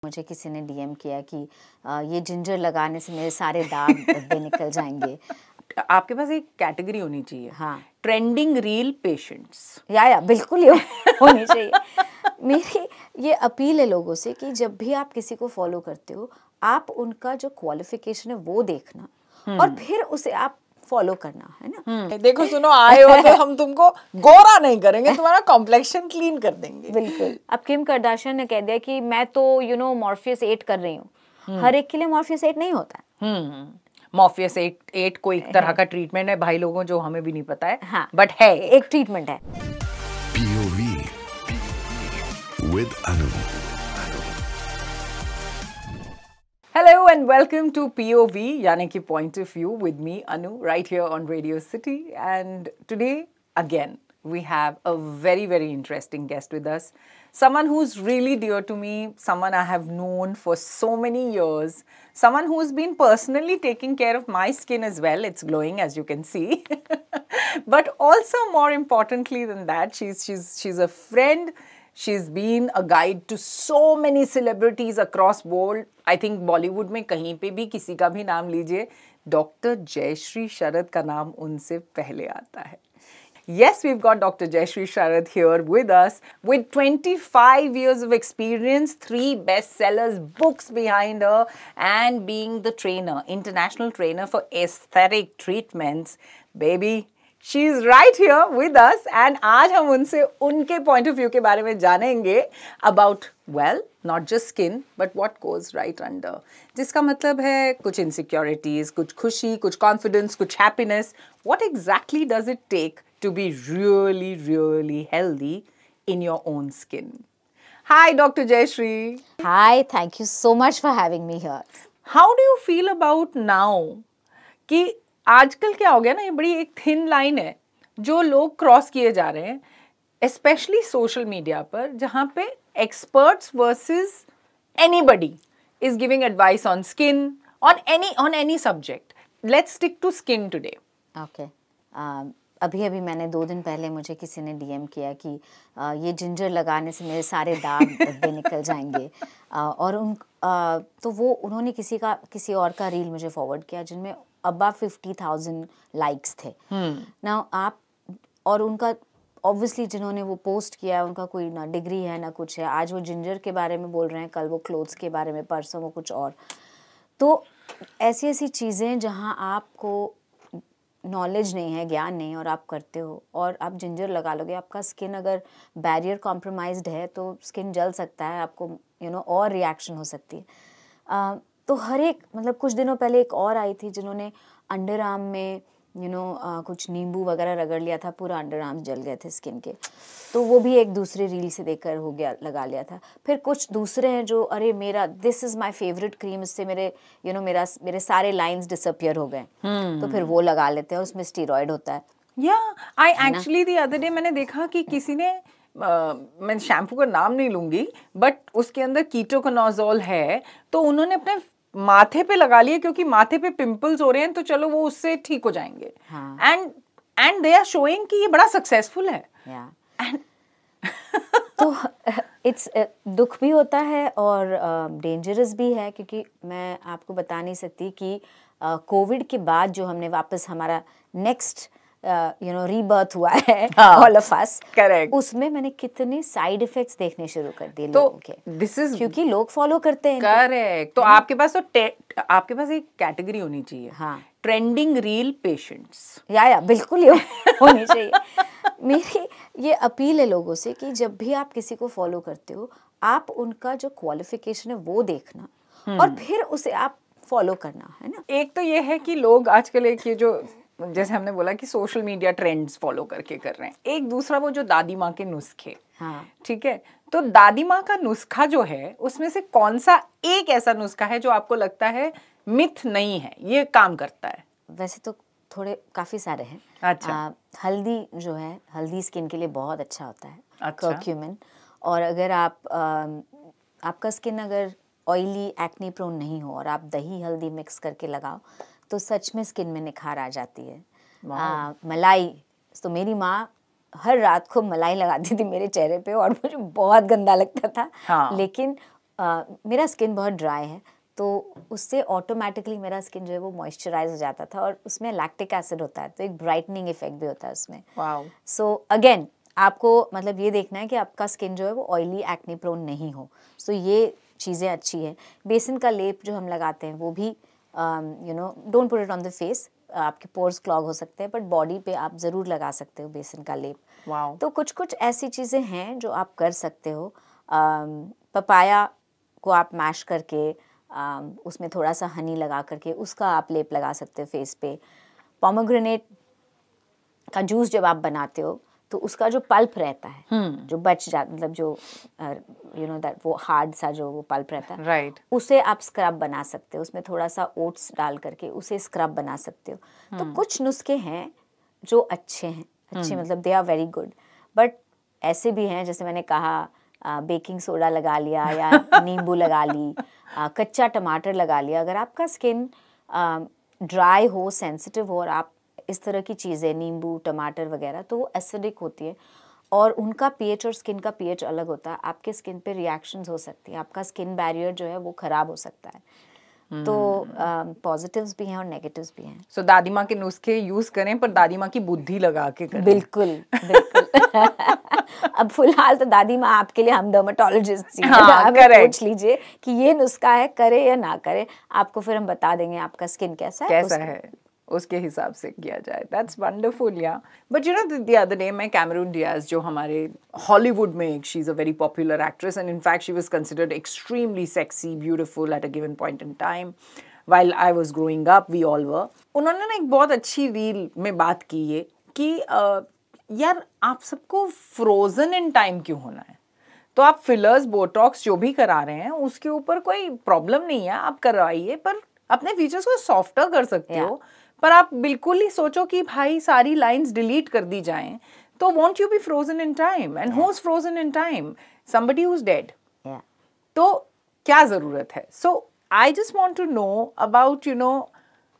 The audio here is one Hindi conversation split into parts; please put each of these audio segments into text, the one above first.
मुझे किसी ने डीएम किया कि ये जिंजर लगाने से मेरे सारे दाग धब्बे निकल जाएंगे। आपके पास एक कैटेगरी होनी चाहिए। हाँ, ट्रेंडिंग रील पेशेंट्स। या बिल्कुल ये होनी चाहिए। मेरी ये अपील है लोगों से कि जब भी आप किसी को फॉलो करते हो, आप उनका जो क्वालिफिकेशन है वो देखना और फिर उसे आप फॉलो करना, है ना। देखो सुनो, आए हो तो हम तुमको गोरा नहीं करेंगे, तुम्हारा कॉम्प्लेक्शन क्लीन कर देंगे। बिल्कुल। अब किम कार्दाशियन ने कह दिया कि मैं तो मॉर्फियस 8 कर रही हूँ। हर एक के लिए मॉर्फियस 8 नहीं होता है। मॉर्फियस 8 कोई एक तरह का ट्रीटमेंट है भाई लोगों, जो हमें भी नहीं पता है। हाँ, बट है, एक ट्रीटमेंट है। POV with Anu. Hello and welcome to POV, यानी कि Point of View with me, Anu, right here on Radio City. And today, again, we have a very, very interesting guest with us. Someone who's really dear to me, someone I have known for so many years, someone who's been personally taking care of my skin as well. It's glowing, as you can see. But also, more importantly than that, she's a friend. She's been a guide to so many celebrities across world. I think Bollywood में कहीं पे भी किसी का भी नाम लीजिए, डॉक्टर जयश्री शरद का नाम उनसे पहले आता है. Yes, we've got Dr. Jayashree Sharad here with us with 25 years of experience, 3 bestsellers, books behind her, and being the trainer, international trainer for aesthetic treatments. Baby, she's right here with us, and आज हम उनसे उनके point of view के बारे में जानेंगे about, well, not just skin, but what goes right under. जिसका मतलब है कुछ insecurities, कुछ खुशी, कुछ confidence, कुछ happiness. What exactly does it take to be really, really healthy in your own skin? Hi, Dr. Jayashree. Hi, thank you so much for having me here. How do you feel about now कि आजकल क्या हो गया ना, ये बड़ी एक थिन लाइन है जो लोग क्रॉस किए जा रहे हैं, स्पेशली सोशल मीडिया पर, जहाँ पे experts versus anybody is giving advice on skin, on any subject. Let's stick to skin today. Okay. अभी मैंने 2 दिन पहले मुझे किसी ने डीएम किया कि ये जिंजर लगाने से मेरे सारे दाग धब्बे निकल जाएंगे. और तो वो उन्होंने किसी और का रील मुझे फॉरवर्ड किया जिनमें अबव 50,000 लाइक्स थे. ना आप और उनका ऑब्वियसली जिन्होंने वो पोस्ट किया है उनका कोई ना डिग्री है ना कुछ है. आज वो जिंजर के बारे में बोल रहे हैं, कल वो क्लोथ्स के बारे में, परसों वो कुछ और. तो ऐसी चीज़ें जहाँ आपको नॉलेज नहीं है, ज्ञान नहीं, और आप करते हो और आप जिंजर लगा लोगे, आपका स्किन अगर बैरियर कॉम्प्रोमाइज्ड है तो स्किन जल सकता है, आपको और रिएक्शन हो सकती है. तो हर एक मतलब कुछ दिनों पहले एक और आई थी जिन्होंने अंडर आर्म में कुछ नींबू वगैरह रगड़ लिया था, पूरा अंडर आर्म जल गए थे स्किन के. तो वो भी एक दूसरे रील से देखकर हो गया, लगा लिया था. फिर कुछ दूसरे हैं जो अरे मेरा this is my favourite cream, इससे मेरे मेरे सारे लाइंस डिसअपियर हो गए. तो फिर वो लगा लेते हैं, उसमें स्टीरॉयड होता है. I actually the other day मैंने देखा कि किसी ने मैं शैम्पू का नाम नहीं लूंगी, बट उसके अंदर कीटोकोनाजोल है, तो उन्होंने अपने माथे पे लगा लिए क्योंकि माथे पे पिंपल्स हो रहे हैं, तो चलो वो उससे ठीक हो जाएंगे. एंड दे आर शोइंग कि ये बड़ा सक्सेसफुल है. तो इट्स दुख भी होता है और डेंजरस भी है, क्योंकि मैं आपको बता नहीं सकती कि कोविड के बाद जो हमने वापस हमारा नेक्स्ट रीबर्थ हुआ है ऑल ऑफ अस, करेक्ट, उसमें मैंने कितने साइड इफेक्ट्स देखने शुरू कर दिए लोगों के. दिस इज क्योंकि लोग फॉलो करते हैं. करेक्ट. तो आपके पास एक कैटेगरी होनी चाहिए. हाँ, ट्रेंडिंग रील पेशेंट्स. या बिल्कुल ये होनी चाहिए. मेरी ये अपील है लोगों से कि जब भी आप किसी को फॉलो करते हो, आप उनका जो क्वालिफिकेशन है वो देखना और फिर उसे आप फॉलो करना, है ना. एक तो ये है कि लोग आजकल एक ये जो जैसे हमने बोला कि सोशल मीडिया ट्रेंड्स फॉलो करके कर रहे हैं. एक दूसरा वो जो दादी माँ के नुस्खे. हाँ, ठीक है. तो दादी माँ का नुस्खा जो है, उसमें से कौन सा एक ऐसा नुस्खा है जो आपको लगता है मिथ नहीं है, ये काम करता है? वैसे तो थोड़े काफ़ी सारे हैं. अच्छा. हल्दी जो है, हल्दी स्किन के लिए बहुत अच्छा होता है. अच्छा. कर्क्यूमिन. और अगर आपका स्किन अगर ऑयली एक्ने प्रोन नहीं हो और आप दही हल्दी मिक्स करके लगाओ तो सच में स्किन में निखार आ जाती है. मलाई, तो मेरी माँ हर रात को मलाई लगाती थी मेरे चेहरे पे और मुझे बहुत गंदा लगता था. हाँ. लेकिन मेरा स्किन बहुत ड्राई है, तो उससे ऑटोमेटिकली मेरा स्किन जो है वो मॉइस्चराइज हो जाता था, और उसमें लैक्टिक एसिड होता है, तो एक ब्राइटनिंग इफेक्ट भी होता है उसमें। वाओ। सो अगेन आपको मतलब ये देखना है कि आपका स्किन जो है वो ऑयली, एक्ने प्रोन नहीं हो। सो ये चीज़ें अच्छी है। बेसन का लेप जो हम लगाते हैं वो भी don't put it on the face, आपके पोर्स क्लॉग हो सकते हैं, बट बॉडी पे आप ज़रूर लगा सकते हो बेसन का लेप। वाओ। तो कुछ कुछ ऐसी चीज़ें हैं जो आप कर सकते हो। पपाया को आप मैश करके उसमें थोड़ा सा हनी लगा करके उसका आप लेप लगा सकते हो फेस पे। पोमेग्रेनेट का जूस जब आप बनाते हो तो उसका जो पल्प रहता है, जो बच जाता, मतलब जो दैट वो हार्ड सा जो वो पल्प रहता है, राइट। उसे आप स्क्रब बना सकते हो, उसमें थोड़ा सा ओट्स डाल करके उसे स्क्रब बना सकते हो। तो कुछ नुस्खे हैं जो अच्छे हैं, अच्छे मतलब they are very good. But ऐसे भी हैं, जैसे मैंने कहा, बेकिंग सोडा लगा लिया या नींबू लगा ली, कच्चा टमाटर लगा लिया। अगर आपका स्किन ड्राई हो, सेंसिटिव हो, और आप इस तरह की चीज़ें, नींबू, टमाटर वगैरह, तो वो एसिडिक होती है, और उनका पीएच और स्किन का पीएच अलग होता है। आपके स्किन पे रिएक्शंस हो सकती हैं, आपका स्किन बैरियर जो है वो ख़राब हो सकता है। तो पॉजिटिव्स भी हैं और नेगेटिव्स भी हैं। सो दादी माँ के नुस्खे यूज करें, पर दादी माँ की बुद्धि लगा के करें। बिल्कुल बिल्कुल। अब फिलहाल तो दादी माँ आपके लिए हम डर्मेटोलॉजिस्ट हैं, हाँ, आप पूछ लीजिए कि ये नुस्खा है, करे या ना करे, आपको फिर हम बता देंगे आपका स्किन कैसा है, उसके हिसाब से किया जाए। That's wonderful. या बट द अदर डे मैं कैमरून डियाज, जो हमारे हॉलीवुड में, she is a very popular actress, and in fact she was considered extremely sexy, beautiful at a given point in time while I was growing up, we all were. उन्होंने ना एक बहुत अच्छी रील में बात की है कि यार आप सबको फ्रोजन इन टाइम क्यों होना है? तो आप फिलर्स, बोटॉक्स जो भी करा रहे हैं उसके ऊपर कोई प्रॉब्लम नहीं है, आप करवाइए, पर अपने फीचर्स को सॉफ्टर कर सकते हो। पर आप बिल्कुल ही सोचो कि भाई सारी लाइंस डिलीट कर दी जाएं, तो won't you be frozen in time? And who is frozen in time? Somebody who is dead. तो क्या जरूरत है? So I just want to know about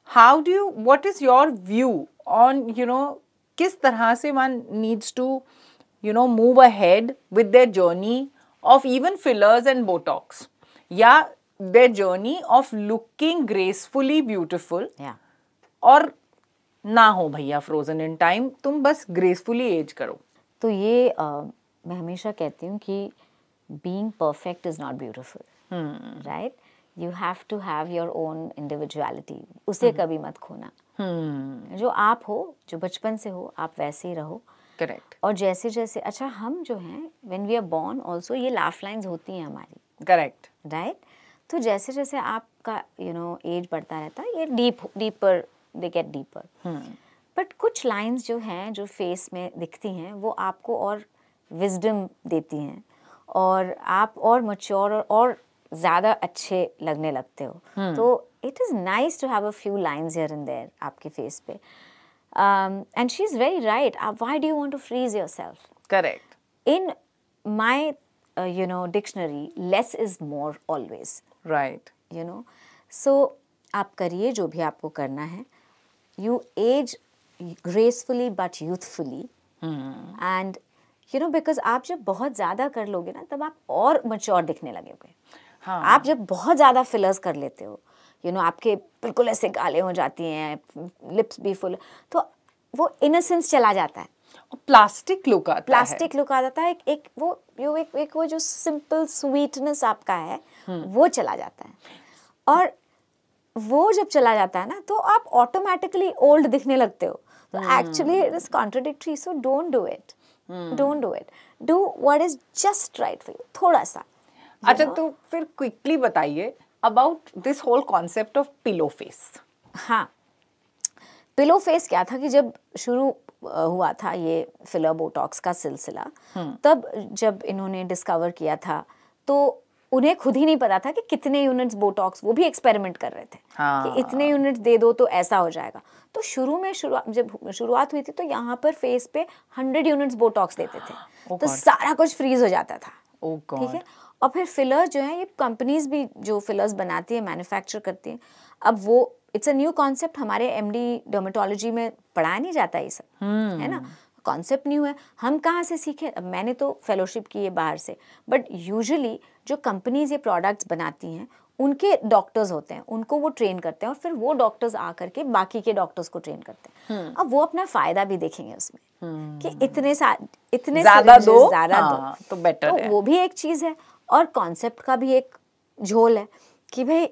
how do you, what is your view on किस तरह से one needs to move ahead with their journey of even fillers and Botox, या their journey of looking gracefully beautiful, और ना हो भैया फ्रोजन इन टाइम, तुम बस ग्रेसफुली एज करो। तो ये मैं हमेशा कहती हूँ कि being perfect is not beautiful, right? You have to have your own individuality, उसे कभी मत खोना। जो आप हो, जो बचपन से हो, आप वैसे ही रहो। करेक्ट। और जैसे जैसे, अच्छा, हम जो हैं when we are born also, ये लाइफ लाइन्स होती हैं हमारी। करेक्ट। राइट। तो जैसे जैसे आपका एज बढ़ता रहता है, ये deeper they get deeper. But कुछ लाइंस जो हैं, जो फेस में दिखती हैं, वो आपको और विजडम देती हैं, और आप और मैच्योर और ज़्यादा अच्छे लगने लगते हो। तो it is nice to have a few lines here and there आपके फेस पे। And she's very right. Why do you want to freeze yourself? Correct. In my, dictionary, less is more always. Right. So आप करिए जो भी आपको करना है. You age gracefully but youthfully. And because आप जब बहुत ज़्यादा कर लोगे ना, तब आप और mature दिखने लगोगे. हाँ. आप जब बहुत ज़्यादा fillers कर लेते हो, आपके बिल्कुल ऐसे गालें हो जाती हैं, लिप्स भी फुल, तो वो इनोसेंस चला जाता है, प्लास्टिक लुक आता है, एक वो जो सिंपल स्वीटनेस आपका है, वो चला जाता है। और वो जब चला जाता है ना, तो आप ऑटोमेटिकली ओल्ड दिखने लगते हो। तो actually it is contradictory, so don't do it, do what is just right for you, थोड़ा सा। अच्छा, तो फिर क्विकली बताइए about this whole concept of pillow face. हाँ, पिलो फेस क्या था कि जब शुरू हुआ था ये फिलर बोटॉक्स का सिलसिला, तब जब इन्होंने डिस्कवर किया था, तो उन्हें खुद ही नहीं पता था कि कितने यूनिट्स बोटॉक्स, वो भी एक्सपेरिमेंट कर रहे थे। कि इतने यूनिट्स दे दो तो ऐसा हो जाएगा। तो जब शुरुआत हुई थी, तो यहाँ पर फेस पे 100 यूनिट्स बोटॉक्स देते थे। तो सारा कुछ फ्रीज हो जाता था। ठीक है। और फिर फिलर जो है, ये कंपनीज भी जो फिलर्स बनाती है, मैन्युफैक्चर करती है, अब वो इट्स अ न्यू कॉन्सेप्ट, हमारे एमडी डर्मेटोलॉजी में पढ़ाया नहीं जाता ये सब, है ना। कॉन्सेप्ट न्यू है, हम कहाँ से सीखें? अब मैंने तो फेलोशिप की है बाहर से, बट यूजुअली जो कंपनीज ये प्रोडक्ट्स बनाती हैं उनके डॉक्टर्स होते हैं, उनको वो ट्रेन करते हैं और फिर वो डॉक्टर्स आकर के बाकी के डॉक्टर्स को ट्रेन करते हैं। अब वो अपना फायदा भी देखेंगे उसमें कि इतने ज्यादा दो, दो तो बेटर तो है। वो भी एक चीज है। और कॉन्सेप्ट का भी एक झोल है कि भाई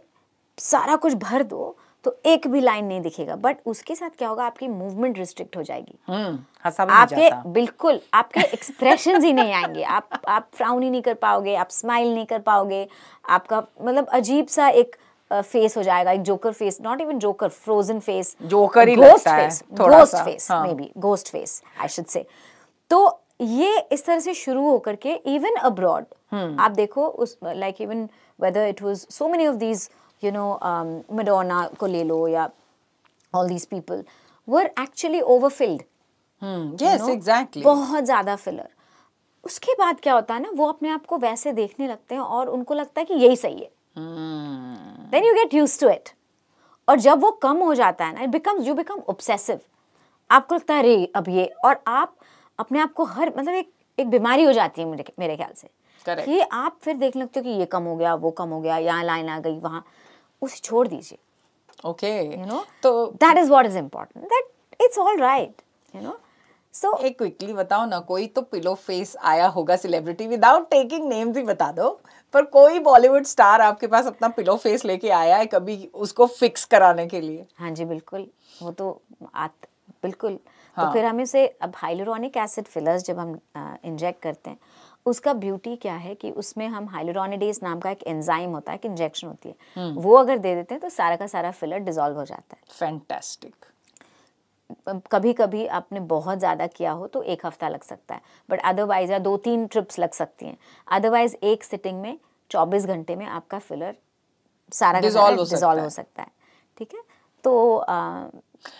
सारा कुछ भर दो तो एक भी लाइन नहीं दिखेगा, बट उसके साथ क्या होगा, आपकी मूवमेंट रिस्ट्रिक्ट हो जाएगी, हंसा भी नहीं आपके जाता। बिल्कुल आपके एक्सप्रेशंस ही नहीं आएंगे, आप फ्राउन ही नहीं कर पाओगे, आप स्माइल नहीं कर पाओगे, आपका मतलब अजीब सा एक फेस हो जाएगा, एक joker face, not even joker, frozen face, joker he ghost लगता है फेस, थोड़ा घोस्ट सा, फेस, हाँ। May be ghost face I should say. तो ये इस तरह से शुरू होकर के इवन अब्रॉड आप देखो, उस like even whether it was so many of these you know Madonna को ले लो, या all these people were actually overfilled. Yes, exactly. बहुत ज़्यादा फिलर। उसके बाद क्या होता है ना, वो अपने आप को वैसे देखने लगते हैं और उनको लगता है कि यही सही है। Then you get used to it. और जब वो कम हो जाता है ना, you become obsessive. आपको लगता है अरे अब ये, और आप अपने आप को हर मतलब एक बीमारी हो जाती है मेरे ख्याल से। Correct. कि आप फिर देख लगते हो कि ये कम हो गया, वो कम हो गया, यहाँ लाइन आ गई, वहाँ, उसे छोड़ दीजिए। Okay. You know, तो that is what is important, that it's all right, you know. So एक क्विकली बताओ ना, कोई तो पिलो फेस आया होगा सेलिब्रिटी, विदाउट टेकिंग नेम्स ही बता दो, पर कोई बॉलीवुड स्टार आपके पास अपना पिलो फेस लेके आया है कभी उसको फिक्स कराने के लिए? हाँ जी बिल्कुल, वो तो बिल्कुल। हाँ. तो फिर हमें से अब हाइलुरोनिक एसिड फिलर्स जब हम इंजेक्ट करते हैं, उसका ब्यूटी क्या है कि उसमें हम हाइलुरोनिडेज नाम का एक एंजाइम होता है, एक इंजेक्शन होती है, वो अगर दे देते हैं तो सारा का सारा फिलर डिसॉल्व हो जाता है। फैंटास्टिक। कभी कभी आपने बहुत ज़्यादा किया हो तो 1 हफ्ता लग सकता है, बट अदरवाइज या 2-3 ट्रिप्स लग सकती हैं, अदरवाइज एक सिटिंग में 24 घंटे में आपका फिलर सारा का सारा डिसॉल्व हो सकता है। ठीक है, तो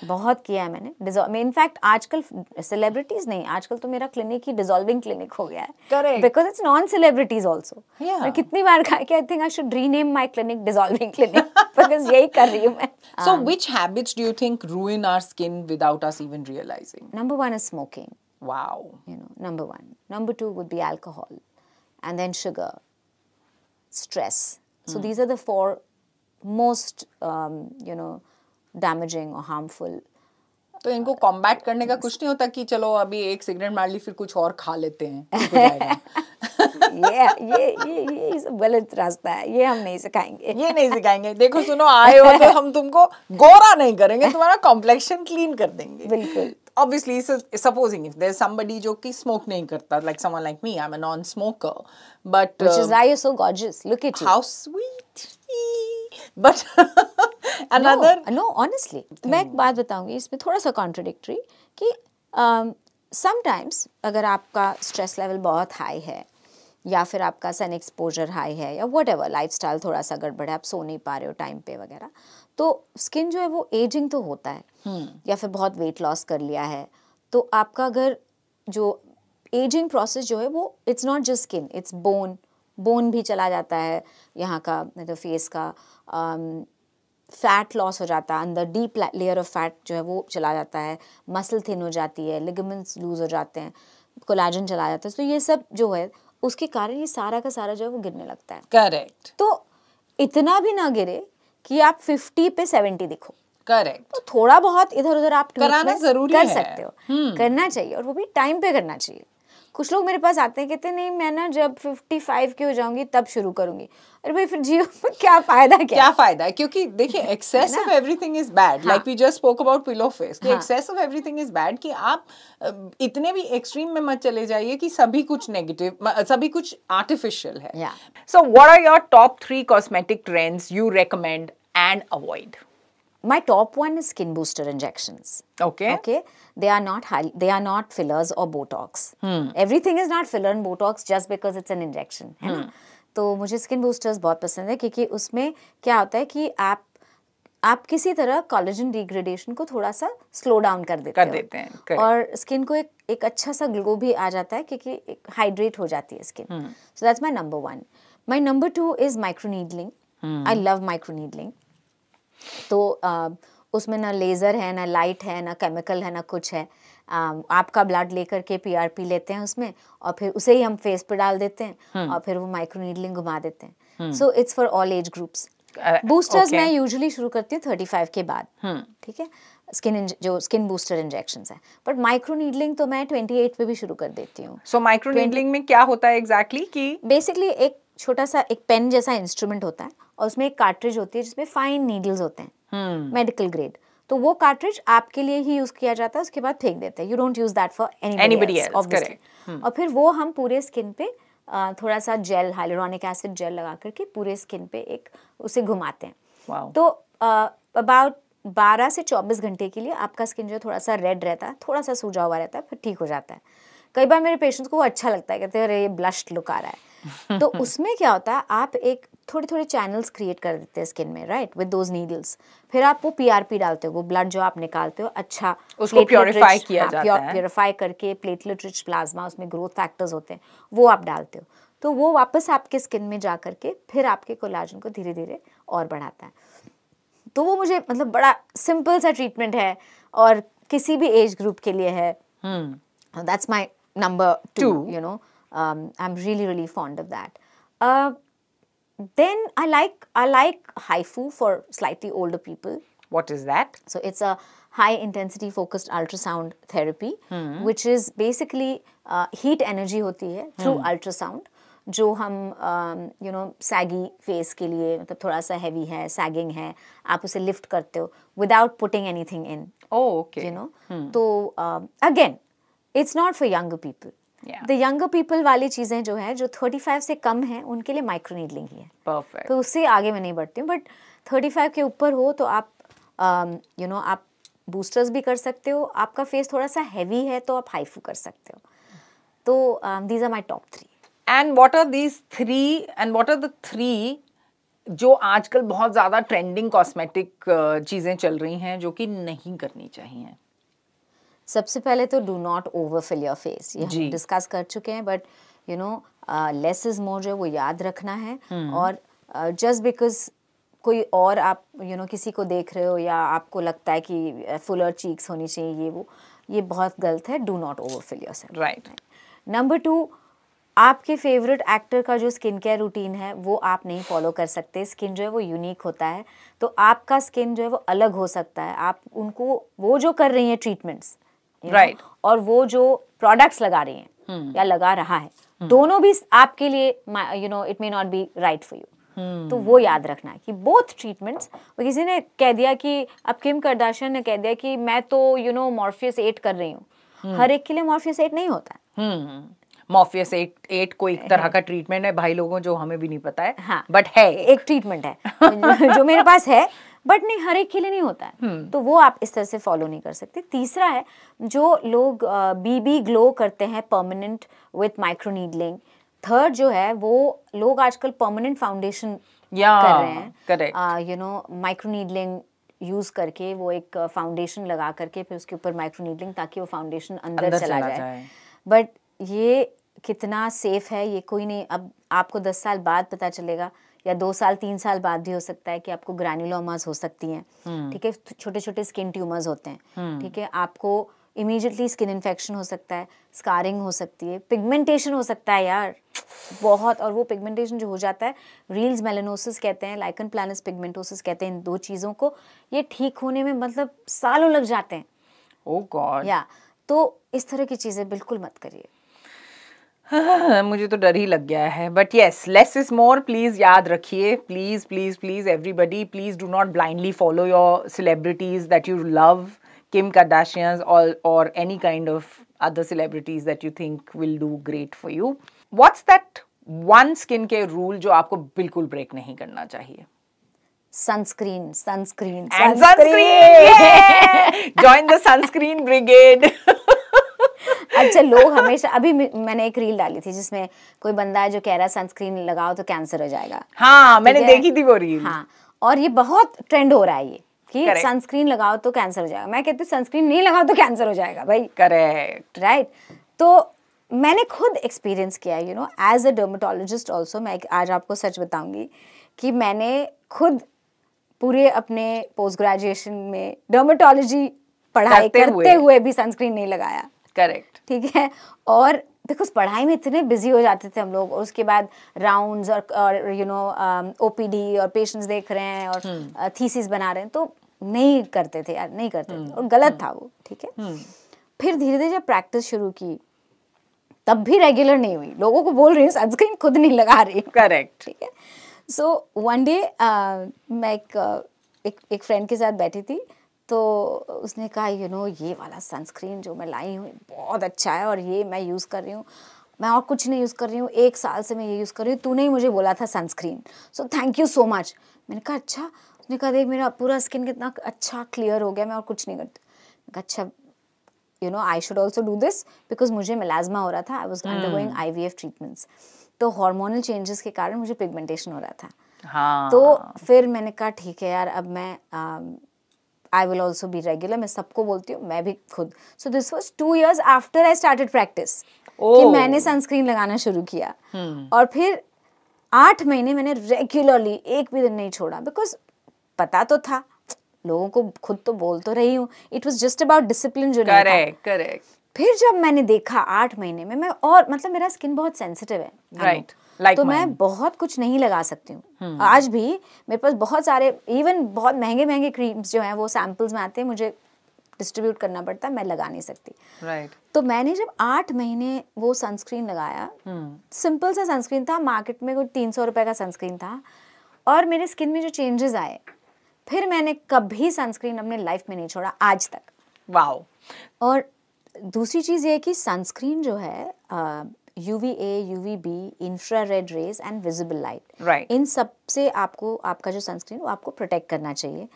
बहुत किया है मैंने इनफैक्ट आजकल सेलिब्रिटीज नहीं, आजकल तो मेरा क्लिनिक ही डिसॉल्विंग क्लिनिक हो गया है। Correct, because it's non celebrities also. मैं कितनी बार कहा कि I think I should rename my clinic dissolving clinic, because यही कर रही हूँ मैं। So which habits do you think ruin our skin without us even realizing? Number 1 is smoking. Wow. You know, number 1. Number 2 would be alcohol, and then sugar, stress. So these are the 4 most damaging or harmful. तो इनको कॉम्बैट करने का कुछ नहीं होता कि चलो अभी एक सिगरेट मार ली फिर कुछ और खा लेते हैं, ठीक हो जाएगा? ये गलत रास्ता है, ये हम नहीं सिखाएंगे। ये नहीं सिखाएंगे। देखो सुनो, आए हो तो हम तुमको गोरा नहीं करेंगे, तुम्हारा कॉम्प्लेक्शन क्लीन कर देंगे। बिल्कुल। Obviously, supposing if there's somebody जो कि smoke नहीं करता, like someone like me, I'm a non-smoker, but which is why you're so gorgeous. Look at you. How sweet. But another no honestly, मैं एक बात बताऊंगी इसमें थोड़ा सा contradictory कि sometimes अगर आपका stress level बहुत high है या फिर आपका सन एक्सपोजर हाई है या whatever लाइफस्टाइल थोड़ा सा गड़बड़ है, आप सो नहीं पा रहे हो टाइम पे वगैरह, तो स्किन जो है वो एजिंग तो होता है। या फिर बहुत वेट लॉस कर लिया है तो आपका अगर जो एजिंग प्रोसेस जो है वो it's not just skin, it's bone भी चला जाता है, यहाँ का मतलब फेस का फैट लॉस हो जाता है, अंदर डीप लेयर ऑफ फैट जो है वो चला जाता है, मसल थिन हो जाती है, लिगामेंट्स लूज हो जाते हैं, कोलाजन चला जाता है। तो ये सब जो है उसके कारण ये सारा का सारा जो है वो गिरने लगता है। करेक्ट। तो इतना भी ना गिरे कि आप 50 पे 70 दिखो। करेक्ट। तो थोड़ा बहुत इधर उधर आप कराना जरूरी कर है। सकते हो, करना चाहिए, और वो भी टाइम पे करना चाहिए। कुछ लोग मेरे पास आते हैं कहते हैं नहीं मैं ना जब 55 की हो जाऊंगी तब शुरू करूंगी। अरे भाई फिर जियो क्या फायदा, क्या फायदा है? क्योंकि देखिए excess of everything is bad, like we just spoke about pillow face कि excess of everything is bad, कि आप इतने भी एक्सट्रीम में मत चले जाइए कि सभी कुछ नेगेटिव, सभी कुछ आर्टिफिशियल है। So what are your top 3 cosmetic trends you recommend and avoid? My top one is skin booster injections. Okay. They are not fillers or Botox. Everything is not filler and Botox just because it's an injection. है ना? तो मुझे skin boosters बहुत पसंद है क्योंकि उसमें क्या होता है कि आप किसी तरह कोलेजन डिग्रेडेशन को थोड़ा सा स्लो डाउन कर देते हैं और स्किन को एक अच्छा सा ग्लो भी आ जाता है क्योंकि हाइड्रेट हो जाती है skin. So that's my number 1. My number 2 is microneedling. I love microneedling. तो उसमें ना लेज़र है, ना लाइट है, ना केमिकल है, ना कुछ है. आपका ब्लड लेकर के PRP लेते हैं उसमें, और फिर उसे ही हम फेस पे डाल देते हैं और फिर वो माइक्रो नीडलिंग घुमा देते हैं. So it's for all age groups. Boosters मैं यूजुअली शुरू करती हूँ 35 के बाद. ठीक है, जो स्किन बूस्टर इंजेक्शंस हैं. बट माइक्रो नीडलिंग तो मैं 28 पे भी शुरू कर देती हूँ. सो माइक्रो नीडलिंग में क्या होता है एग्जैक्टली कि बेसिकली एक छोटा सा एक पेन जैसा इंस्ट्रूमेंट होता है और उसमें एक कार्ट्रिज होती है जिसमें फाइन नीडल्स होते हैं, मेडिकल ग्रेड. तो वो कार्ट्रिज आपके लिए ही यूज किया जाता है, उसके बाद फेंक देते हैं. You don't use that for anybody else obviously. और फिर वो हम पूरे स्किन पे थोड़ा सा जेल, हाइलुरोनिक एसिड जेल लगा करके पूरे स्किन पे एक उसे घुमाते हैं. तो अबाउट 12 से 24 घंटे के लिए आपका स्किन जो थोड़ा सा रेड रहता है, थोड़ा सा सूजा हुआ रहता है, फिर ठीक हो जाता है. कई बार मेरे पेशेंट्स को वो अच्छा लगता है, कहते हैं अरे ये ब्लश्ड लुक आ रहा है. तो उसमें क्या होता है, आप एक थोड़े थोड़े चैनल्स क्रिएट कर देते हैं स्किन में, राइट, विद दोज नीडल्स. फिर आप वो PRP डालते हो, वो ब्लड जो आप निकालते हो अच्छा उसको प्योरीफाई किया जाता है, प्योरीफाई करके प्लेटलेट रिच प्लाज्मा, उसमें ग्रोथ फैक्टर्स होते हैं, वो आप डालते हो. तो वो वापस आपके स्किन में जा करके फिर आपके कोलाजन को धीरे धीरे और बढ़ाता है. तो वो मुझे मतलब बड़ा सिंपल सा ट्रीटमेंट है और किसी भी एज ग्रुप के लिए है. That's my number 2, you know. I'm really fond of that. Then I like HIFU for slightly older people. What is that? So it's a high intensity focused ultrasound therapy, which is basically heat energy होती है through ultrasound, जो हम you know saggy face के लिए, मतलब थोड़ा सा heavy है, sagging है, आप उसे lift करते हो without putting anything in. Oh, okay. You know. तो again, it's not for younger people. The younger people वाली चीज़ें जो है, जो 35 से कम है, उनके लिए माइक्रो नीडलिंग ही है. Perfect. तो उससे आगे मैं नहीं बढ़ती हूँ. बट 35 के ऊपर हो तो आप you know आप बूस्टर्स भी कर सकते हो. आपका फेस थोड़ा सा हैवी है तो आप हाइफू कर सकते हो. तो these are my top 3. And what are these 3 and what are the 3 जो आजकल बहुत ज़्यादा ट्रेंडिंग कॉस्मेटिक चीज़ें चल रही हैं जो कि नहीं करनी चाहिए? सबसे पहले तो do not overfill your face, ये हम डिस्कस कर चुके हैं. But you know less is more जो वो याद रखना है. और जस्ट बिकॉज कोई और आप यू नो किसी को देख रहे हो या आपको लगता है कि फुलर चीक्स होनी चाहिए, ये बहुत गलत है. Do not overfill yourself. Right. Number 2, आपके फेवरेट एक्टर का जो स्किन केयर रूटीन है वो आप नहीं फॉलो कर सकते. स्किन जो है वो यूनिक होता है, तो आपका स्किन जो है वो अलग हो सकता है. आप उनको वो जो कर रही हैं ट्रीटमेंट्स, राइट, और वो जो प्रोडक्ट्स लगा रही हैं या लगा रहा है, दोनों भी आपके लिए you know it may not be right for you. तो वो याद रखना है कि बोथ ट्रीटमेंट्स. किसी ने कह दिया कि अब किम कार्दाशियन ने कह दिया कि मैं तो यू नो मॉर्फियस 8 कर रही हूँ. हर एक के लिए मॉर्फियस 8 नहीं होता है. मॉर्फियस 8 कोई एक तरह का ट्रीटमेंट है भाई लोगों, जो हमें भी नहीं पता है. हाँ, बट है, एक ट्रीटमेंट है जो मेरे पास है, बट नहीं हर एक के लिए नहीं होता है. तो वो आप इस तरह से फॉलो नहीं कर सकते. तीसरा है जो लोग BB ग्लो करते हैं permanent with micro needling. Third जो है वो लोग आजकल परमानेंट फाउंडेशन कर रहे हैं. Correct. You know micro needling use करके वो एक फाउंडेशन लगा करके फिर उसके ऊपर माइक्रो नीडलिंग, ताकि वो फाउंडेशन अंदर चला जाए. बट ये कितना सेफ है ये कोई नहीं. अब आपको 10 साल बाद पता चलेगा, या 2 साल 3 साल बाद भी हो सकता है कि आपको ग्रैन्युलोमास हो सकती हैं. ठीक है, छोटे छोटे स्किन ट्यूमर्स होते हैं. ठीक है, आपको इमीडिएटली स्किन इन्फेक्शन हो सकता है, स्कारिंग हो सकती है, पिगमेंटेशन हो सकता है यार बहुत. और वो पिगमेंटेशन जो हो जाता है, रील्स मेलानोसिस कहते हैं, लाइकन प्लानस पिगमेंटोसिस कहते हैं. इन 2 चीज़ों को ये ठीक होने में मतलब सालों लग जाते हैं. ओह गॉड. या तो इस तरह की चीज़ें बिल्कुल मत करिए. मुझे तो डर ही लग गया है. But yes, less is more. Please याद रखिए, please please please everybody, please do not blindly follow your celebrities that you love, Kim Kardashian or any kind of other celebrities that you think will do great for you. What's that one skincare rule जो आपको बिल्कुल ब्रेक नहीं करना चाहिए? Sunscreen. And sunscreen! Join the sunscreen brigade. अच्छा, लोग हमेशा, अभी मैंने एक रील डाली थी जिसमें कोई बंदा है जो कह रहा है सनस्क्रीन लगाओ तो कैंसर हो जाएगा. हाँ, मैंने देखी थी वो रील. हाँ, और ये बहुत ट्रेंड हो रहा है ये कि सनस्क्रीन लगाओ तो कैंसर हो जाएगा. मैं कहती हूँ सनस्क्रीन नहीं लगाओ तो कैंसर हो जाएगा भाई. करेक्ट. राइट. तो मैंने खुद एक्सपीरियंस किया है, you know, as a dermatologist also. मैं आज आपको सच बताऊंगी कि मैंने खुद पूरे अपने पोस्ट ग्रेजुएशन में डर्मेटोलॉजी पढ़ाई करते हुए भी सनस्क्रीन नहीं लगाया। करेक्ट, ठीक है। और बिकॉज पढ़ाई में इतने बिजी हो जाते थे हम लोग, और उसके बाद राउंड्स और यू नो ओपीडी और पेशेंट्स देख रहे हैं और थीसिस बना रहे हैं, तो नहीं करते थे यार, नहीं करते थे, और गलत था वो। ठीक है। फिर धीरे धीरे जब प्रैक्टिस शुरू की तब भी रेगुलर नहीं हुई, लोगों को बोल रही हूँ सनस्क्रीन खुद नहीं लगा रही। करेक्ट। ठीक है। सो वन डे मैं एक फ्रेंड के साथ बैठी थी, तो उसने कहा यू नो ये वाला सनस्क्रीन जो मैं लाई हूँ बहुत अच्छा है, और ये मैं यूज़ कर रही हूँ, मैं और कुछ नहीं यूज़ कर रही हूँ, 1 साल से मैं ये यूज़ कर रही हूँ, तूने ही मुझे बोला था sunscreen, so thank you so much. मैंने कहा अच्छा। उसने कहा देख मेरा पूरा स्किन कितना अच्छा क्लियर हो गया, मैं और कुछ नहीं करती। मैंने कहा अच्छा you know I should also do this, because मुझे मेलाज्मा हो रहा था, I was undergoing IVF treatments, तो हार्मोनल चेंजेस के कारण मुझे पिगमेंटेशन हो रहा था। हाँ। तो फिर मैंने कहा ठीक है यार, अब मैं I will also be regular, मैं सबको बोलती हूँ, मैं भी खुद। So this was 2 years after I started practice कि मैंने सनस्क्रीन लगाना शुरू किया। और फिर 8 महीने मैंने रेगुलरली एक भी दिन नहीं छोड़ा, बिकॉज पता तो था, लोगों को खुद तो बोल तो रही हूँ, it was just about discipline जो नहीं था। करेक्ट। फिर जब मैंने देखा 8 महीने में मैं, और मतलब मेरा स्किन बहुत सेंसिटिव है, राइट, तो मैं बहुत कुछ नहीं लगा सकती हूँ। आज भी मेरे पास बहुत सारे, इवन बहुत महंगे महंगे क्रीम्स जो हैं वो सैम्पल्स में आते हैं, मुझे डिस्ट्रीब्यूट करना पड़ता है, मैं लगा नहीं सकती। राइट। तो मैंने जब 8 महीने वो सनस्क्रीन लगाया, सिंपल सा सनस्क्रीन था, मार्केट में कोई 300 रुपए का सनस्क्रीन था, और मेरे स्किन में जो चेंजेस आए, फिर मैंने कभी सनस्क्रीन अपने लाइफ में नहीं छोड़ा आज तक। वाओ। और दूसरी चीज़ ये है कि सनस्क्रीन जो है UVA, UVB, infrared rays and visible light, इन सब से आपको, आपका जो सनस्क्रीन वो आपको प्रोटेक्ट करना चाहिए।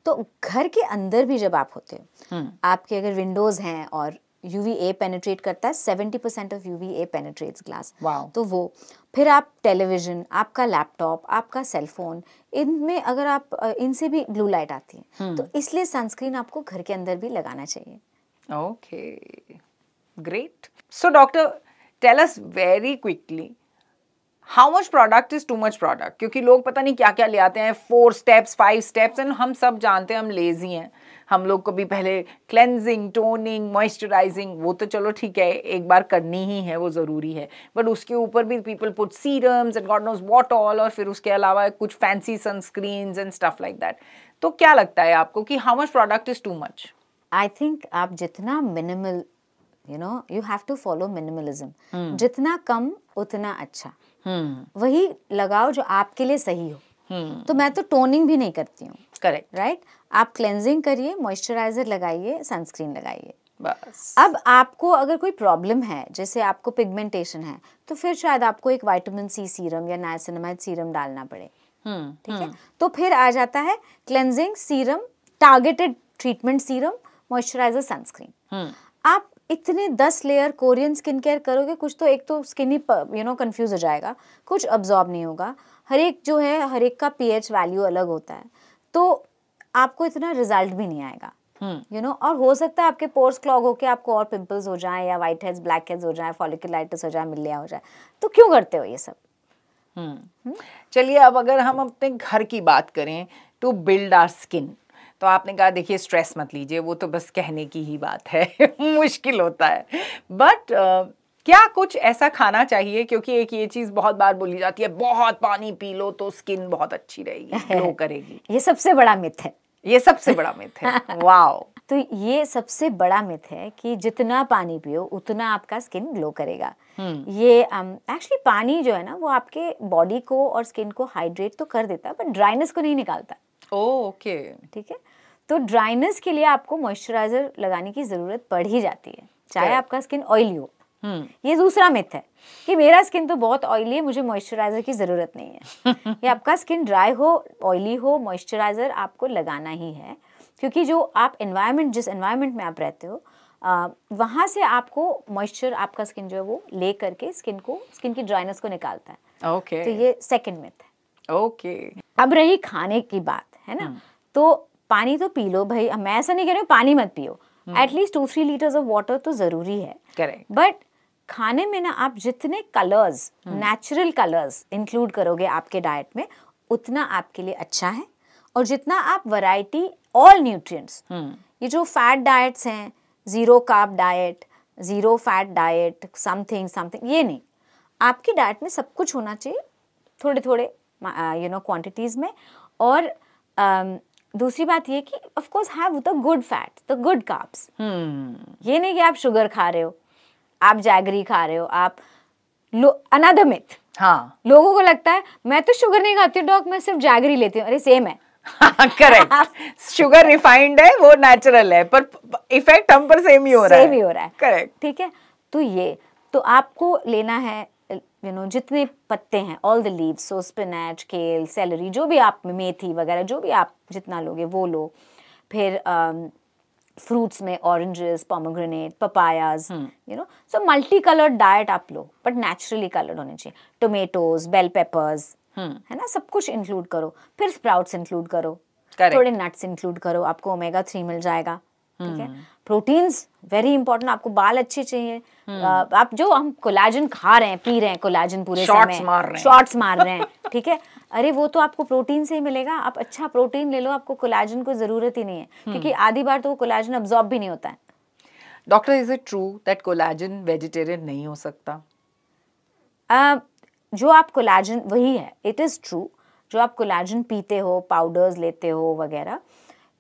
तो घर के अंदर भी जब आप होते हो, आपके अगर विंडोज हैं और UVA पेनिट्रेट करता है, 70% ऑफ UVA पेनिट्रेट्स ग्लास, तो वो फिर आप टेलीविजन, आपका लैपटॉप, आपका सेलफोन, इनमें अगर आप इनसे भी ब्लू लाइट आती है, तो इसलिए सनस्क्रीन आपको घर के अंदर भी लगाना चाहिए। Okay, great. So doctor, tell us very quickly, how much product is too much product? क्योंकि लोग पता नहीं क्या क्या ले आते हैं, 4 steps, 5 steps, and हम सब जानते हैं हम लेजी हैं, हम लोग को भी पहले क्लेंजिंग, टोनिंग, मॉइस्चराइजिंग, वो तो चलो ठीक है एक बार करनी ही है, वो ज़रूरी है, बट उसके ऊपर भी people put serums and God knows what all, और फिर उसके अलावा कुछ fancy sunscreens and stuff like that. तो क्या लगता है आपको कि how much product is too much? I think आप जितना minimal, you know you have to follow minimalism, जितना कम उतना अच्छा, वही लगाओ जो आपके लिए सही हो। तो मैं तो टोनिंग भी नहीं करती हूँ। Correct, right. आप क्लेंजिंग करिए, मॉइस्चराइजर लगाइए, सनस्क्रीन लगाइए, बस। अब आपको अगर कोई प्रॉब्लम है, जैसे आपको पिगमेंटेशन है, तो फिर शायद आपको एक विटामिन C सीरम या नाइसिनामाइड सीरम डालना पड़े। ठीक है। तो फिर आ जाता है cleansing serum, targeted treatment serum, moisturiser, sunscreen. आप इतने 10 लेयर कोरियन स्किन केयर करोगे, कुछ तो एक तो skin he you know confuse हो जाएगा, कुछ अब्जॉर्ब नहीं होगा, हर एक जो है हर एक का pH वैल्यू अलग होता है, तो आपको इतना रिजल्ट भी नहीं आएगा, यू नो। और हो सकता है आपके पोर्स क्लॉग होके आपको और पिंपल्स हो जाएं, या वाइट हेड्स, ब्लैक हेड्स हो जाएं, फॉलिकुलाइटिस हो जाए, मिलिया हो जाए, तो क्यों करते हो ये सब? चलिए अब अगर हम अपने घर की बात करें टू बिल्ड आवर स्किन, तो आपने कहा देखिए स्ट्रेस मत लीजिए, वो तो बस कहने की ही बात है मुश्किल होता है, बट क्या कुछ ऐसा खाना चाहिए, क्योंकि एक ये चीज़ बहुत बार बोली जाती है, बहुत पानी पी लो तो स्किन बहुत अच्छी रहेगी, ग्लो करेगी। ये सबसे बड़ा मिथ है, ये सबसे बड़ा मिथ है। वाओ। तो ये सबसे बड़ा मिथ है कि जितना पानी पियो उतना आपका स्किन ग्लो करेगा। ये एक्चुअली पानी जो है ना, वो आपके बॉडी को और स्किन को हाइड्रेट तो कर देता है, बट ड्राइनेस को नहीं निकालता। ओके, ठीक है। तो ड्राइनेस के लिए आपको मॉइस्चराइजर लगाने की जरूरत पड़ ही जाती है, चाहे आपका स्किन ऑयली हो। ये दूसरा मिथ है कि मेरा स्किन तो बहुत ऑयली है, मुझे मॉइस्चराइजर की जरूरत नहीं है। ये आपका स्किन ड्राई हो, ऑयली हो, मॉइस्चराइजर आपको लगाना ही है, क्योंकि जो आप एनवायरनमेंट, जिस एनवायरनमेंट में आप रहते हो, वहाँ से आपको मॉइस्चर, आपका स्किन जो है वो ले करके स्किन की ड्राइनेस को निकालता है। ओके, तो ये सेकंड मिथ है। ओके। अब रही खाने की बात, है ना, तो पानी तो पी लो भाई, मैं ऐसा नहीं कह रही हूँ पानी मत पियो, एटलीस्ट 2-3 लीटर्स ऑफ वाटर तो जरूरी है। करेक्ट। बट खाने में ना आप जितने कलर्स, नेचुरल कलर्स इंक्लूड करोगे आपके डाइट में, उतना आपके लिए अच्छा है। और जितना आप वैरायटी, ऑल न्यूट्रिएंट्स, ये जो फैट डाइट्स हैं, zero carb diet, zero fat diet, something something, ये नहीं, आपकी डाइट में सब कुछ होना चाहिए थोड़े थोड़े क्वांटिटीज़ में। और दूसरी बात ये कि of course have the good fats, the good carbs. ये नहीं कि आप शुगर खा रहे हो, आप जैगरी खा रहे हो, आप अनदर मिथ। हाँ, लोगों को लगता है मैं तो शुगर नहीं खाती हूँ डॉक्टर, मैं सिर्फ जैगरी लेती हूँ। अरे सेम है। करेक्ट। शुगर रिफाइंड है, वो नेचुरल है, पर इफेक्ट हम पर सेम ही हो रहा है। सेम ही हो रहा है, करेक्ट। ठीक है। तो ये तो आपको लेना है जितने पत्ते हैं, all the leaves, so spinach, केल, सेलरी, जो भी आप, मेथी वगैरह, जो भी आप जितना लोगे वो लो। फिर फ्रूट्स में oranges, pomegranate, papayas, so multi coloured diet आप लो, बट नेचुरली कलर्ड होने चाहिए। टोमेटोज, बेल पेपर्स, है ना, सब कुछ इंक्लूड करो। फिर स्प्राउट्स इंक्लूड करो, थोड़े नट्स इंक्लूड करो, आपको ओमेगा 3 मिल जाएगा, ठीक है। प्रोटीन्स वेरी इंपॉर्टेंट, आपको बाल अच्छे चाहिए। आप जो हम कोलाजन खा रहे हैं, पी रहे हैं कोलाजन पूरे समय, शॉट्स मार रहे हैं, ठीक है, अरे वो तो आपको प्रोटीन से ही मिलेगा। आप अच्छा प्रोटीन ले लो, आपको कोलाजन को जरूरत ही नहीं है, क्योंकि आधी बार तो वो कोलाजन अब्सॉर्ब भी नहीं होता है। Doctor, is it true that collagen vegetarian नहीं हो सकता? जो आप कोलाजन, वही है, इट इज़ ट्रू, जो आप कोलाजन पीते हो, पाउडर्स लेते हो वगैरह,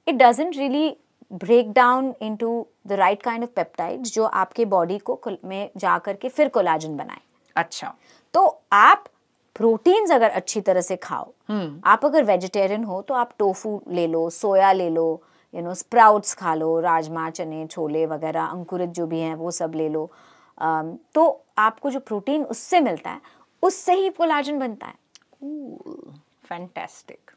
it doesn't really break down into the right kind of peptides जो आपके बॉडी को में जा करके फिर कोलाजन बनाए। अच्छा, तो आप प्रोटीन्स अगर अच्छी तरह से खाओ, आप अगर वेजिटेरियन हो तो आप टोफू ले लो, सोया ले लो, स्प्राउट्स खा लो, राजमा, चने, छोले वगैरह, अंकुरित जो भी हैं वो सब ले लो, तो आपको जो प्रोटीन उससे मिलता है, उससे ही कोलाजन बनता है। फैंटास्टिक।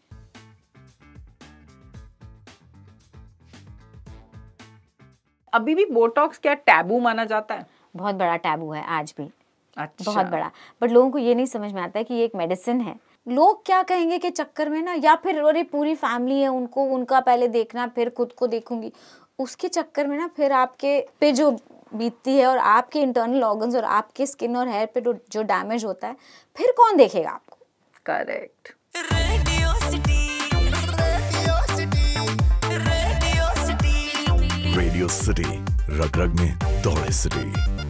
अभी भी बोटॉक्स क्या टैबू माना जाता है? बहुत बड़ा टैबू है आज भी। अच्छा। बहुत बड़ा, बट लोगों को ये नहीं समझ में आता है कि ये एक मेडिसिन है। लोग क्या कहेंगे के चक्कर में ना, या फिर अरे पूरी फैमिली है, उनको उनका पहले देखना, फिर खुद को देखूंगी, उसके चक्कर में ना फिर आपके पे जो बीतती है और आपके इंटरनल ऑर्गन्स और आपके स्किन और हेयर पे जो डैमेज होता है, फिर कौन देखेगा आपको? करेक्ट। रेडियो सिटी, रग रग में दौड़े सिटी।